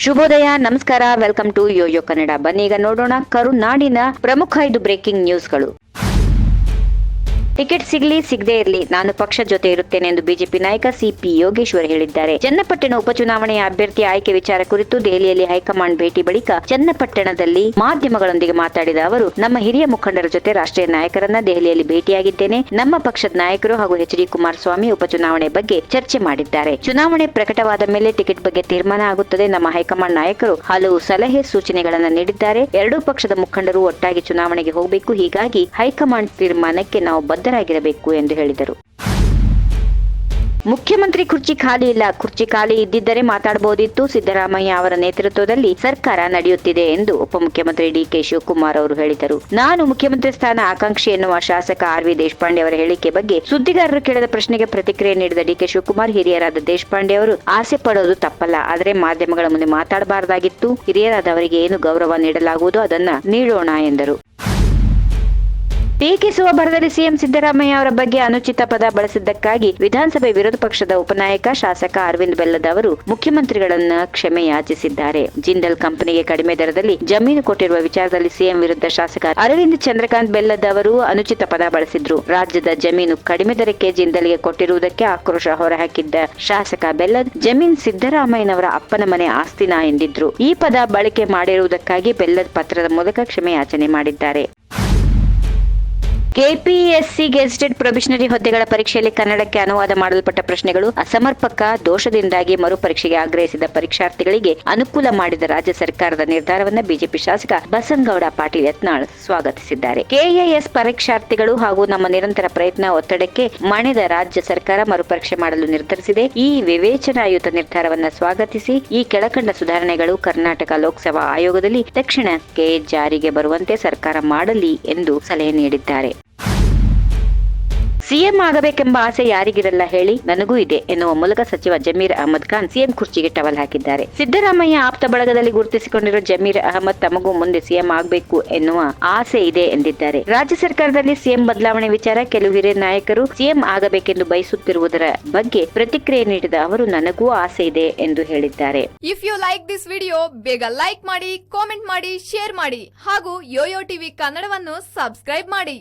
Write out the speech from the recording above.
ಶುಭೋದಯ, ನಮಸ್ಕಾರ, welcome to Yoyo Kannada. ಬನ್ನಿ ಈಗ ನೋಡೋಣ ಕರುನಾಡಿನ ಪ್ರಮುಖ 5 ಬ್ರೇಕಿಂಗ್ ನ್ಯೂಸ್ಗಳು. ಟಿಕೆಟ್ ಸಿಗ್ಲಿ ಸಿಗದೇ ಇರಲಿ, ನಾನು ಪಕ್ಷ ಜೊತೆ ಇರುತ್ತೇನೆ ಎಂದು ಬಿಜೆಪಿ ನಾಯಕ ಸಿಪಿ ಯೋಗೇಶ್ವರ್ ಹೇಳಿದ್ದಾರೆ. ಚನ್ನಪಟ್ಟಣ ಉಪಚುನಾವಣೆಯ ಅಭ್ಯರ್ಥಿ ಆಯ್ಕೆ ವಿಚಾರ ಕುರಿತು ದೆಹಲಿಯಲ್ಲಿ ಹೈಕಮಾಂಡ್ ಭೇಟಿ ಬಳಿಕ ಚನ್ನಪಟ್ಟಣದಲ್ಲಿ ಮಾಧ್ಯಮಗಳೊಂದಿಗೆ ಮಾತನಾಡಿದ ಅವರು, ನಮ್ಮ ಹಿರಿಯ ಮುಖಂಡರ ಜೊತೆ ರಾಷ್ಟ್ರೀಯ ನಾಯಕರನ್ನ ದೆಹಲಿಯಲ್ಲಿ ಭೇಟಿಯಾಗಿದ್ದೇನೆ. ನಮ್ಮ ಪಕ್ಷದ ನಾಯಕರು ಹಾಗೂ ಎಚ್.ಡಿ. ಕುಮಾರಸ್ವಾಮಿ ಉಪಚುನಾವಣೆ ಬಗ್ಗೆ ಚರ್ಚೆ ಮಾಡಿದ್ದಾರೆ. ಚುನಾವಣೆ ಪ್ರಕಟವಾದ ಮೇಲೆ ಟಿಕೆಟ್ ಬಗ್ಗೆ ತೀರ್ಮಾನ ಆಗುತ್ತದೆ. ನಮ್ಮ ಹೈಕಮಾಂಡ್ ನಾಯಕರು ಹಲವು ಸಲಹೆ ಸೂಚನೆಗಳನ್ನು ನೀಡಿದ್ದಾರೆ. ಎರಡೂ ಪಕ್ಷದ ಮುಖಂಡರು ಒಟ್ಟಾಗಿ ಚುನಾವಣೆಗೆ ಹೋಗಬೇಕು. ಹೀಗಾಗಿ ಹೈಕಮಾಂಡ್ ತೀರ್ಮಾನಕ್ಕೆ ನಾವು ಬದ್ಧರಾಗಿರಬೇಕು ಎಂದು ಹೇಳಿದರು. ಮುಖ್ಯಮಂತ್ರಿ ಕುರ್ಚಿ ಖಾಲಿ ಇಲ್ಲ, ಕುರ್ಚಿ ಖಾಲಿ ಇದ್ದಿದ್ದರೆ ಮಾತಾಡಬಹುದಿತ್ತು. ಸಿದ್ದರಾಮಯ್ಯ ಅವರ ನೇತೃತ್ವದಲ್ಲಿ ಸರ್ಕಾರ ನಡೆಯುತ್ತಿದೆ ಎಂದು ಉಪಮುಖ್ಯಮಂತ್ರಿ ಡಿ.ಕೆ. ಶಿವಕುಮಾರ್ ಅವರು ಹೇಳಿದರು. ನಾನು ಮುಖ್ಯಮಂತ್ರಿ ಸ್ಥಾನ ಆಕಾಂಕ್ಷಿ ಎನ್ನುವ ಶಾಸಕ ಆರ್.ವಿ. ದೇಶಪಾಂಡೆ ಅವರ ಹೇಳಿಕೆ ಬಗ್ಗೆ ಸುದ್ದಿಗಾರರು ಕೇಳಿದ ಪ್ರಶ್ನೆಗೆ ಪ್ರತಿಕ್ರಿಯೆ ನೀಡಿದ ಡಿ.ಕೆ. ಶಿವಕುಮಾರ್, ಹಿರಿಯರಾದ ದೇಶಪಾಂಡೆ ಅವರು ಆಸೆ ಪಡೋದು ತಪ್ಪಲ್ಲ, ಆದರೆ ಮಾಧ್ಯಮಗಳ ಮುಂದೆ ಮಾತಾಡಬಾರದಾಗಿತ್ತು. ಹಿರಿಯರಾದವರಿಗೆ ಏನು ಗೌರವ ನೀಡಲಾಗುವುದು ಅದನ್ನ ನೀಡೋಣ ಎಂದರು. ಟೀಕಿಸುವ ಭರದಲ್ಲಿ ಸಿಎಂ ಸಿದ್ದರಾಮಯ್ಯ ಅವರ ಬಗ್ಗೆ ಅನುಚಿತ ಪದ ಬಳಸಿದ್ದಕ್ಕಾಗಿ ವಿಧಾನಸಭೆ ವಿರೋಧ ಪಕ್ಷದ ಉಪನಾಯಕ ಶಾಸಕ ಅರವಿಂದ್ ಬೆಲ್ಲದ್ ಅವರು ಮುಖ್ಯಮಂತ್ರಿಗಳನ್ನ ಕ್ಷಮೆ ಯಾಚಿಸಿದ್ದಾರೆ. ಜಿಂದಾಲ್ ಕಂಪನಿಗೆ ಕಡಿಮೆ ದರದಲ್ಲಿ ಜಮೀನು ಕೊಟ್ಟಿರುವ ವಿಚಾರದಲ್ಲಿ ಸಿಎಂ ವಿರುದ್ಧ ಶಾಸಕ ಅರವಿಂದ್ ಚಂದ್ರಕಾಂತ್ ಬೆಲ್ಲದ್ ಅವರು ಅನುಚಿತ ಪದ ಬಳಸಿದ್ರು. ರಾಜ್ಯದ ಜಮೀನು ಕಡಿಮೆ ದರಕ್ಕೆ ಜಿಂದಾಲ್ಗೆ ಕೊಟ್ಟಿರುವುದಕ್ಕೆ ಆಕ್ರೋಶ ಹೊರಹಾಕಿದ್ದ ಶಾಸಕ ಬೆಲ್ಲದ್, ಜಮೀನ್ ಸಿದ್ದರಾಮಯ್ಯನವರ ಅಪ್ಪನ ಮನೆ ಆಸ್ತಿನಾ ಎಂದಿದ್ರು. ಈ ಪದ ಬಳಕೆ ಮಾಡಿರುವುದಕ್ಕಾಗಿ ಬೆಲ್ಲದ್ ಪತ್ರದ ಮೂಲಕ ಕ್ಷಮೆ ಯಾಚನೆ ಮಾಡಿದ್ದಾರೆ. ಕೆಪಿಎಸ್ಸಿ ಗೆಜೆಟೆಡ್ ಪ್ರೊಬೇಷನರಿ ಹುದ್ದೆಗಳ ಪರೀಕ್ಷೆಯಲ್ಲಿ ಕನ್ನಡಕ್ಕೆ ಅನುವಾದ ಮಾಡಲ್ಪಟ್ಟ ಪ್ರಶ್ನೆಗಳು ಅಸಮರ್ಪಕ ದೋಷದಿಂದಾಗಿ ಮರುಪರೀಕ್ಷೆಗೆ ಆಗ್ರಹಿಸಿದ ಪರೀಕ್ಷಾರ್ಥಿಗಳಿಗೆ ಅನುಕೂಲ ಮಾಡಿದ ರಾಜ್ಯ ಸರ್ಕಾರದ ನಿರ್ಧಾರವನ್ನು ಬಿಜೆಪಿ ಶಾಸಕ ಬಸನಗೌಡ ಪಾಟೀಲ್ ಯತ್ನಾಳ್ ಸ್ವಾಗತಿಸಿದ್ದಾರೆ. ಕೆಎಎಸ್ ಪರೀಕ್ಷಾರ್ಥಿಗಳು ಹಾಗೂ ನಮ್ಮ ನಿರಂತರ ಪ್ರಯತ್ನ ಒತ್ತಡಕ್ಕೆ ಮಣಿದ ರಾಜ್ಯ ಸರ್ಕಾರ ಮರುಪರೀಕ್ಷೆ ಮಾಡಲು ನಿರ್ಧರಿಸಿದೆ. ಈ ವಿವೇಚನಾಯುತ ನಿರ್ಧಾರವನ್ನು ಸ್ವಾಗತಿಸಿ ಈ ಕೆಳಕಂಡ ಸುಧಾರಣೆಗಳು ಕರ್ನಾಟಕ ಲೋಕಸೇವಾ ಆಯೋಗದಲ್ಲಿ ತಕ್ಷಣಕ್ಕೆ ಜಾರಿಗೆ ಬರುವಂತೆ ಸರ್ಕಾರ ಮಾಡಲಿ ಎಂದು ಸಲಹೆ ನೀಡಿದ್ದಾರೆ. ಸಿಎಂ ಆಗಬೇಕೆಂಬ ಆಸೆ ಯಾರಿಗಿರಲ್ಲ ಹೇಳಿ, ನನಗೂ ಇದೆ ಎನ್ನುವ ಮೂಲಕ ಸಚಿವ ಜಮೀರ್ ಅಹಮದ್ ಖಾನ್ ಸಿಎಂ ಕುರ್ಚಿಗೆ ಟವಲ್ ಹಾಕಿದ್ದಾರೆ. ಸಿದ್ದರಾಮಯ್ಯ ಆಪ್ತ ಬಳಗದಲ್ಲಿ ಗುರುತಿಸಿಕೊಂಡಿರುವ ಜಮೀರ್ ಅಹಮದ್ ತಮಗೂ ಮುಂದೆ ಸಿಎಂ ಆಗಬೇಕು ಎನ್ನುವ ಆಸೆ ಇದೆ ಎಂದಿದ್ದಾರೆ. ರಾಜ್ಯ ಸರ್ಕಾರದಲ್ಲಿ ಸಿಎಂ ಬದಲಾವಣೆ ವಿಚಾರ ಕೆಲವು ಹಿರಿಯ ನಾಯಕರು ಸಿಎಂ ಆಗಬೇಕೆಂದು ಬಯಸುತ್ತಿರುವುದರ ಬಗ್ಗೆ ಪ್ರತಿಕ್ರಿಯೆ ನೀಡಿದ ಅವರು, ನನಗೂ ಆಸೆ ಇದೆ ಎಂದು ಹೇಳಿದ್ದಾರೆ. If you like this video, ಬೇಗ ಲೈಕ್ ಮಾಡಿ, ಕಾಮೆಂಟ್ ಮಾಡಿ, ಶೇರ್ ಮಾಡಿ ಹಾಗೂ ಯೋಯೋ ಟಿವಿ ಕನ್ನಡವನ್ನು ಸಬ್ಸ್ಕ್ರೈಬ್ ಮಾಡಿ.